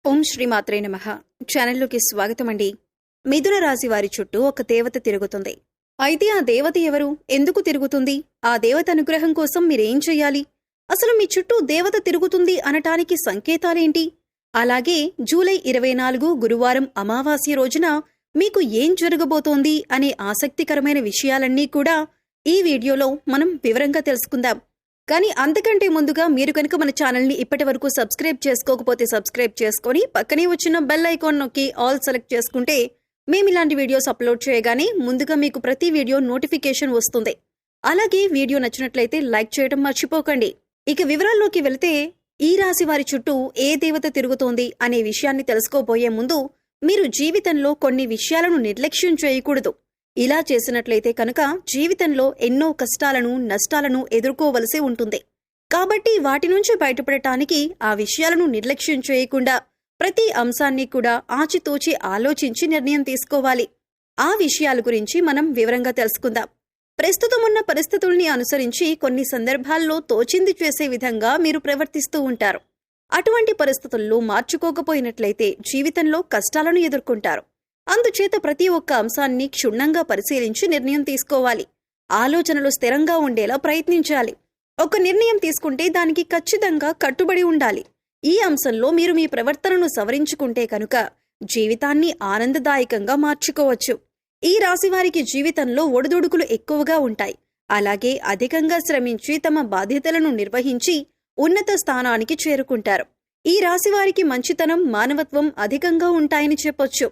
ఓం శ్రీమాత్రే నమః. ఛానల్లోకి స్వాగతం అండి. మిథున రాశి వారి చుట్టూ ఒక దేవత తిరుగుతుంది. అయితే ఆ దేవత ఎవరు, ఎందుకు తిరుగుతుంది, ఆ దేవత అనుగ్రహం కోసం మీరేం చెయ్యాలి, అసలు మీ చుట్టూ దేవత తిరుగుతుంది అనటానికి సంకేతాలేంటి, అలాగే జూలై 24 గురువారం అమావాస్య రోజున మీకు ఏం జరగబోతోంది అనే ఆసక్తికరమైన విషయాలన్నీ కూడా ఈ వీడియోలో మనం వివరంగా తెలుసుకుందాం. కానీ అంతకంటే ముందుగా మీరు కనుక మన ఛానల్ని ఇప్పటి వరకు సబ్స్క్రైబ్ చేసుకోకపోతే సబ్స్క్రైబ్ చేసుకొని పక్కనే వచ్చిన బెల్ ఐకాన్ నొక్కి ఆల్ సెలెక్ట్ చేసుకుంటే మేము ఇలాంటి వీడియోస్ అప్లోడ్ చేయగానే ముందుగా మీకు ప్రతి వీడియో నోటిఫికేషన్ వస్తుంది. అలాగే వీడియో నచ్చినట్లయితే లైక్ చేయడం మర్చిపోకండి. ఇక వివరాల్లోకి వెళితే ఈ రాశి వారి చుట్టూ ఏ దేవత తిరుగుతోంది అనే విషయాన్ని తెలుసుకోబోయే ముందు మీరు జీవితంలో కొన్ని విషయాలను నిర్లక్ష్యం చేయకూడదు. ఇలా చేసినట్లయితే కనుక జీవితంలో ఎన్నో కష్టాలను నష్టాలను ఎదుర్కోవలసి ఉంటుంది. కాబట్టి వాటి నుంచి బయటపడటానికి ఆ విషయాలను నిర్లక్ష్యం చేయకుండా ప్రతి అంశాన్ని కూడా ఆచితూచి ఆలోచించి నిర్ణయం తీసుకోవాలి. ఆ విషయాల గురించి మనం వివరంగా తెలుసుకుందాం. ప్రస్తుతమున్న పరిస్థితుల్ని అనుసరించి కొన్ని సందర్భాల్లో తోచింది చేసే విధంగా మీరు ప్రవర్తిస్తూ ఉంటారు. అటువంటి పరిస్థితుల్లో మార్చుకోకపోయినట్లయితే జీవితంలో కష్టాలను ఎదుర్కొంటారు. అందుచేత ప్రతి ఒక్క అంశాన్ని క్షుణ్ణంగా పరిశీలించి నిర్ణయం తీసుకోవాలి. ఆలోచనలు స్థిరంగా ఉండేలా ప్రయత్నించాలి. ఒక నిర్ణయం తీసుకుంటే దానికి ఖచ్చితంగా కట్టుబడి ఉండాలి. ఈ అంశంలో మీరు మీ ప్రవర్తనను సవరించుకుంటే కనుక జీవితాన్ని ఆనందదాయకంగా మార్చుకోవచ్చు. ఈ రాశివారికి జీవితంలో ఒడిదుడుకులు ఎక్కువగా ఉంటాయి. అలాగే అధికంగా శ్రమించి తమ బాధ్యతలను నిర్వహించి ఉన్నత స్థానానికి చేరుకుంటారు. ఈ రాశివారికి మంచితనం, మానవత్వం అధికంగా ఉంటాయని చెప్పొచ్చు.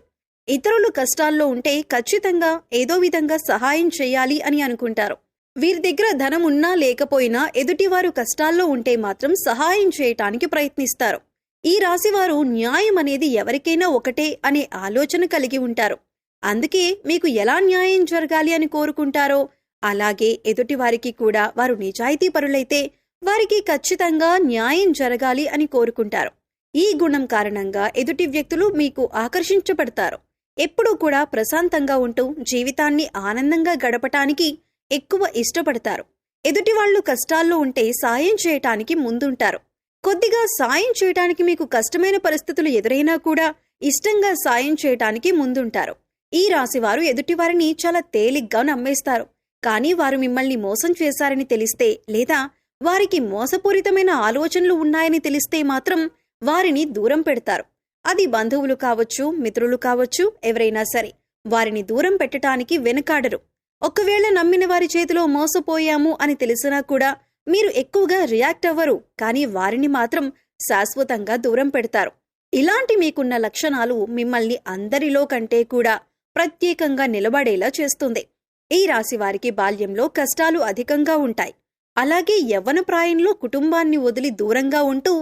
ఇతరులు కష్టాల్లో ఉంటే ఖచ్చితంగా ఏదో విధంగా సహాయం చేయాలి అని అనుకుంటారు. వీరి దగ్గర ధనం ఉన్నా లేకపోయినా ఎదుటివారు కష్టాల్లో ఉంటే మాత్రం సహాయం చేయటానికి ప్రయత్నిస్తారు. ఈ రాశివారు న్యాయం అనేది ఎవరికైనా ఒకటే అనే ఆలోచన కలిగి ఉంటారు. అందుకే మీకు ఎలా న్యాయం జరగాలి అని కోరుకుంటారో అలాగే ఎదుటివారికి కూడా వారు నిజాయితీ పరులైతే వారికి ఖచ్చితంగా న్యాయం జరగాలి అని కోరుకుంటారు. ఈ గుణం కారణంగా ఎదుటి వ్యక్తులు మీకు ఆకర్షించబడతారు. ఎప్పుడూ కూడా ప్రశాంతంగా ఉంటూ జీవితాన్ని ఆనందంగా గడపటానికి ఎక్కువ ఇష్టపడతారు. ఎదుటివాళ్లు కష్టాల్లో ఉంటే సాయం చేయటానికి ముందుంటారు. కొద్దిగా సాయం చేయటానికి మీకు కష్టమైన పరిస్థితులు ఎదురైనా కూడా ఇష్టంగా సాయం చేయటానికి ముందుంటారు. ఈ రాశివారు ఎదుటివారిని చాలా తేలిగ్గా నమ్మేస్తారు. కానీ వారు మిమ్మల్ని మోసం చేశారని తెలిస్తే లేదా వారికి మోసపూరితమైన ఆలోచనలు ఉన్నాయని తెలిస్తే మాత్రం వారిని దూరం పెడతారు. అది బంధువులు కావచ్చు, మిత్రులు కావచ్చు, ఎవరైనా సరే వారిని దూరం పెట్టడానికి వెనుకాడరు. ఒకవేళ నమ్మిన వారి చేతిలో మోసపోయాము అని తెలిసినా కూడా మీరు ఎక్కువగా రియాక్ట్ అవ్వరు. కానీ వారిని మాత్రం శాశ్వతంగా దూరం పెడతారు. ఇలాంటి మీకున్న లక్షణాలు మిమ్మల్ని అందరిలో కంటే కూడా ప్రత్యేకంగా నిలబడేలా చేస్తుంది. ఈ రాశి వారికి బాల్యంలో కష్టాలు అధికంగా ఉంటాయి. అలాగే యవ్వన ప్రాయంలో కుటుంబాన్ని వదిలి దూరంగా ఉంటూ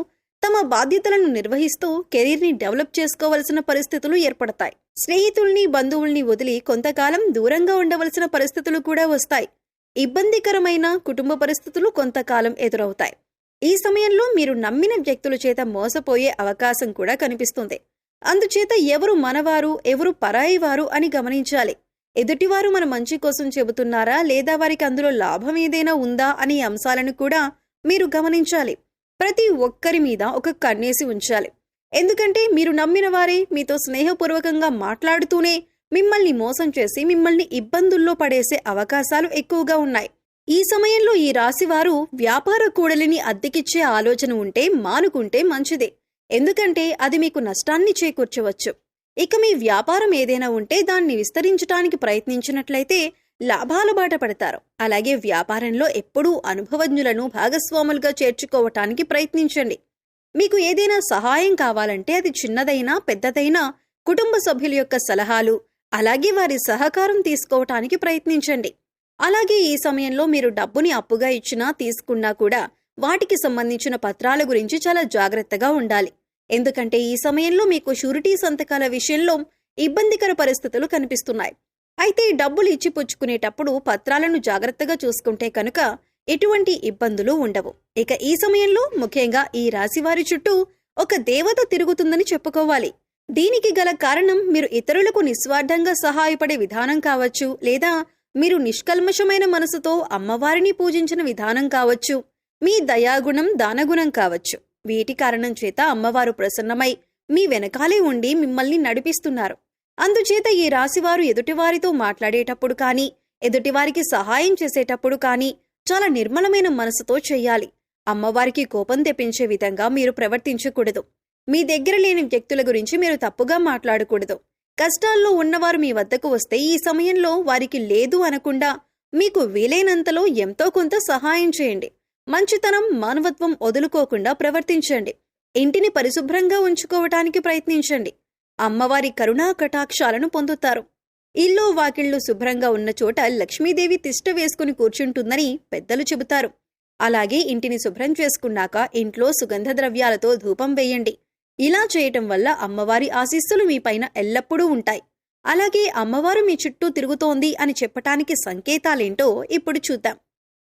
తమ బాధ్యతలను నిర్వహిస్తూ కెరీర్ని డెవలప్ చేసుకోవలసిన పరిస్థితులు ఏర్పడతాయి. స్నేహితుల్ని, బంధువుల్ని వదిలి కొంతకాలం దూరంగా ఉండవలసిన పరిస్థితులు కూడా వస్తాయి. ఇబ్బందికరమైన కుటుంబ పరిస్థితులు కొంతకాలం ఎదురవుతాయి. ఈ సమయంలో మీరు నమ్మిన వ్యక్తుల చేత మోసపోయే అవకాశం కూడా కనిపిస్తుంది. అందుచేత ఎవరు మనవారు, ఎవరు పరాయి వారు అని గమనించాలి. ఎదుటివారు మన మంచి కోసం చెబుతున్నారా లేదా వారికి అందులో లాభం ఏదైనా ఉందా అనే అంశాలను కూడా మీరు గమనించాలి. ప్రతి ఒక్కరి మీద ఒక కన్నేసి ఉంచాలి. ఎందుకంటే మీరు నమ్మిన వారే మీతో స్నేహపూర్వకంగా మాట్లాడుతూనే మిమ్మల్ని మోసం చేసి మిమ్మల్ని ఇబ్బందుల్లో పడేసే అవకాశాలు ఎక్కువగా ఉన్నాయి. ఈ సమయంలో ఈ రాశివారు వ్యాపార కూడలిని అద్దెకిచ్చే ఆలోచన ఉంటే మానుకుంటే మంచిదే. ఎందుకంటే అది మీకు నష్టాన్ని చేకూర్చవచ్చు. ఇక మీ వ్యాపారం ఏదైనా ఉంటే దాన్ని విస్తరించడానికి ప్రయత్నించినట్లయితే లాభాల బాట పడతారు. అలాగే వ్యాపారంలో ఎప్పుడూ అనుభవజ్ఞులను భాగస్వాములుగా చేర్చుకోవటానికి ప్రయత్నించండి. మీకు ఏదైనా సహాయం కావాలంటే అది చిన్నదైనా పెద్దదైనా కుటుంబ సభ్యుల యొక్క సలహాలు అలాగే వారి సహకారం తీసుకోవటానికి ప్రయత్నించండి. అలాగే ఈ సమయంలో మీరు డబ్బుని అప్పుగా ఇచ్చినా తీసుకున్నా కూడా వాటికి సంబంధించిన పత్రాల గురించి చాలా జాగ్రత్తగా ఉండాలి. ఎందుకంటే ఈ సమయంలో మీకు షూరిటీ సంతకాల విషయంలో ఇబ్బందికర పరిస్థితులు కనిపిస్తున్నాయి. అయితే డబ్బులు ఇచ్చి పుచ్చుకునేటప్పుడు పత్రాలను జాగ్రత్తగా చూసుకుంటే కనుక ఎటువంటి ఇబ్బందులు ఉండవు. ఇక ఈ సమయంలో ముఖ్యంగా ఈ రాశివారి చుట్టూ ఒక దేవత తిరుగుతుందని చెప్పుకోవాలి. దీనికి గల కారణం మీరు ఇతరులకు నిస్వార్థంగా సహాయపడే విధానం కావచ్చు, లేదా మీరు నిష్కల్మషమైన మనసుతో అమ్మవారిని పూజించిన విధానం కావచ్చు, మీ దయాగుణం, దానగుణం కావచ్చు. వీటి కారణం చేత అమ్మవారు ప్రసన్నమై మీ వెనకాలే ఉండి మిమ్మల్ని నడిపిస్తున్నారు. అందుచేత ఈ రాశివారు ఎదుటివారితో మాట్లాడేటప్పుడు కానీ, ఎదుటివారికి సహాయం చేసేటప్పుడు కానీ చాలా నిర్మలమైన మనసుతో చెయ్యాలి. అమ్మవారికి కోపం తెప్పించే విధంగా మీరు ప్రవర్తించకూడదు. మీ దగ్గర లేని వ్యక్తుల గురించి మీరు తప్పుగా మాట్లాడకూడదు. కష్టాల్లో ఉన్నవారు మీ వద్దకు వస్తే ఈ సమయంలో వారికి లేదు అనకుండా మీకు వీలైనంతలో ఎంతో కొంత సహాయం చేయండి. మంచితనం, మానవత్వం వదులుకోకుండా ప్రవర్తించండి. ఇంటిని పరిశుభ్రంగా ఉంచుకోవటానికి ప్రయత్నించండి. అమ్మవారి కరుణా కటాక్షాలను పొందుతారు. ఇల్లు వాకిళ్లు శుభ్రంగా ఉన్న చోట లక్ష్మీదేవి తిష్ట వేసుకుని కూర్చుంటుందని పెద్దలు చెబుతారు. అలాగే ఇంటిని శుభ్రం చేసుకున్నాక ఇంట్లో సుగంధ ద్రవ్యాలతో ధూపం వేయండి. ఇలా చేయటం వల్ల అమ్మవారి ఆశీస్సులు మీపైన ఎల్లప్పుడూ ఉంటాయి. అలాగే అమ్మవారు మీ చుట్టూ తిరుగుతోంది అని చెప్పటానికి సంకేతాలేంటో ఇప్పుడు చూద్దాం.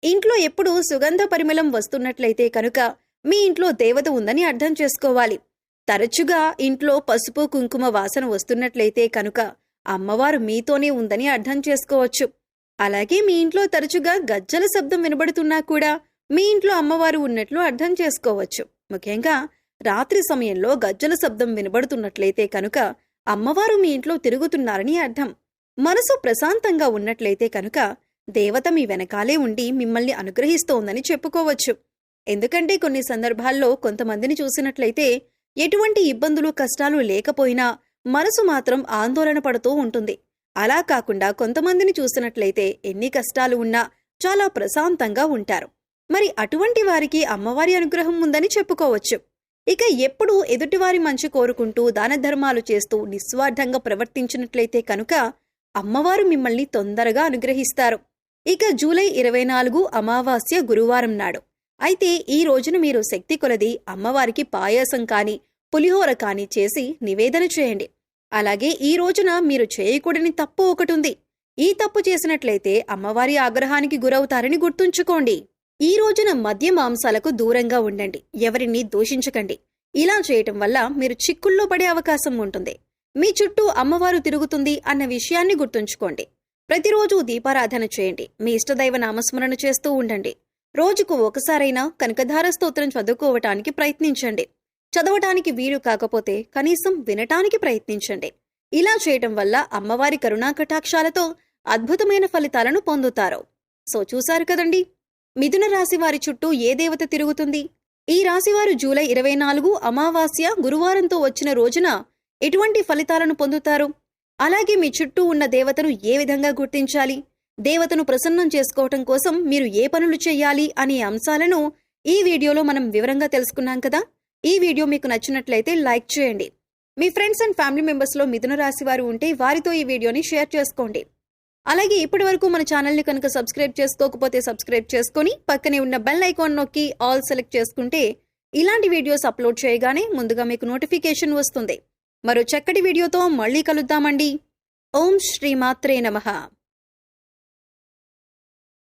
ఇంట్లో ఎప్పుడూ సుగంధ పరిమళం వస్తున్నట్లయితే కనుక మీ ఇంట్లో దేవత ఉందని అర్థం చేసుకోవాలి. తరచుగా ఇంట్లో పసుపు కుంకుమ వాసన వస్తున్నట్లయితే కనుక అమ్మవారు మీతోనే ఉందని అర్థం చేసుకోవచ్చు. అలాగే మీ ఇంట్లో తరచుగా గజ్జల శబ్దం వినబడుతున్నా కూడా మీ ఇంట్లో అమ్మవారు ఉన్నట్లు అర్థం చేసుకోవచ్చు. ముఖ్యంగా రాత్రి సమయంలో గజ్జల శబ్దం వినబడుతున్నట్లయితే కనుక అమ్మవారు మీ ఇంట్లో తిరుగుతున్నారని అర్థం. మనసు ప్రశాంతంగా ఉన్నట్లయితే కనుక దేవత మీ వెనకాలే ఉండి మిమ్మల్ని అనుగ్రహిస్తోందని చెప్పుకోవచ్చు. ఎందుకంటే కొన్ని సందర్భాల్లో కొంతమందిని చూసినట్లయితే ఎటువంటి ఇబ్బందులు కష్టాలు లేకపోయినా మనసు మాత్రం ఆందోళన పడుతూ ఉంటుంది. అలా కాకుండా కొంతమందిని చూసినట్లయితే ఎన్ని కష్టాలు ఉన్నా చాలా ప్రశాంతంగా ఉంటారు. మరి అటువంటి వారికి అమ్మవారి అనుగ్రహం ఉందని చెప్పుకోవచ్చు. ఇక ఎప్పుడూ ఎదుటివారి మంచి కోరుకుంటూ దాన ధర్మాలు చేస్తూ నిస్వార్థంగా ప్రవర్తించినట్లయితే కనుక అమ్మవారు మిమ్మల్ని తొందరగా అనుగ్రహిస్తారు. ఇక జూలై 24 అమావాస్య గురువారం నాడు. అయితే ఈ రోజున మీరు శక్తి కొలది అమ్మవారికి పాయసం కానీ పులిహోర కానీ చేసి నివేదన చేయండి. అలాగే ఈ రోజున మీరు చేయకూడని తప్పు ఒకటుంది. ఈ తప్పు చేసినట్లయితే అమ్మవారి ఆగ్రహానికి గురవుతారని గుర్తుంచుకోండి. ఈ రోజున మద్య మాంసాలకు దూరంగా ఉండండి. ఎవరిని దూషించకండి. ఇలా చేయటం వల్ల మీరు చిక్కుల్లో పడే అవకాశం ఉంటుంది. మీ చుట్టూ అమ్మవారు తిరుగుతుంది అన్న విషయాన్ని గుర్తుంచుకోండి. ప్రతిరోజు దీపారాధన చేయండి. మీ ఇష్టదైవ నామస్మరణ చేస్తూ ఉండండి. రోజుకు ఒకసారైనా కనకధార స్తోత్రం చదువుకోవటానికి ప్రయత్నించండి. చదవటానికి వీలు కాకపోతే కనీసం వినటానికి ప్రయత్నించండి. ఇలా చేయటం వల్ల అమ్మవారి కరుణా కటాక్షాలతో అద్భుతమైన ఫలితాలను పొందుతారు. సో చూశారు కదండి, మిథున రాశి వారి చుట్టూ ఏ దేవత తిరుగుతుంది? ఈ రాశివారు జూలై 24 అమావాస్య గురువారంతో వచ్చిన రోజున ఎటువంటి ఫలితాలను పొందుతారు? అలాగే మీ చుట్టూ ఉన్న దేవతను ఏ విధంగా గుర్తించాలి? దేవతను ప్రసన్నం చేసుకోవటం కోసం మీరు ఏ పనులు చేయాలి అనే అంశాలను ఈ వీడియోలో మనం వివరంగా తెలుసుకున్నాం కదా. ఈ వీడియో మీకు నచ్చినట్లయితే లైక్ చేయండి. మీ ఫ్రెండ్స్ అండ్ ఫ్యామిలీ మెంబర్స్లో మిథున రాశి వారు ఉంటే వారితో ఈ వీడియోని షేర్ చేసుకోండి. అలాగే ఇప్పటి వరకు మన ఛానల్ని కనుక సబ్స్క్రైబ్ చేసుకోకపోతే సబ్స్క్రైబ్ చేసుకొని పక్కనే ఉన్న బెల్ ఐకాన్ నొక్కి ఆల్ సెలెక్ట్ చేసుకుంటే ఇలాంటి వీడియోస్ అప్లోడ్ చేయగానే ముందుగా మీకు నోటిఫికేషన్ వస్తుంది. మరో చక్కటి వీడియోతో మళ్ళీ కలుద్దామండి. ఓం శ్రీమాత్రే నమః.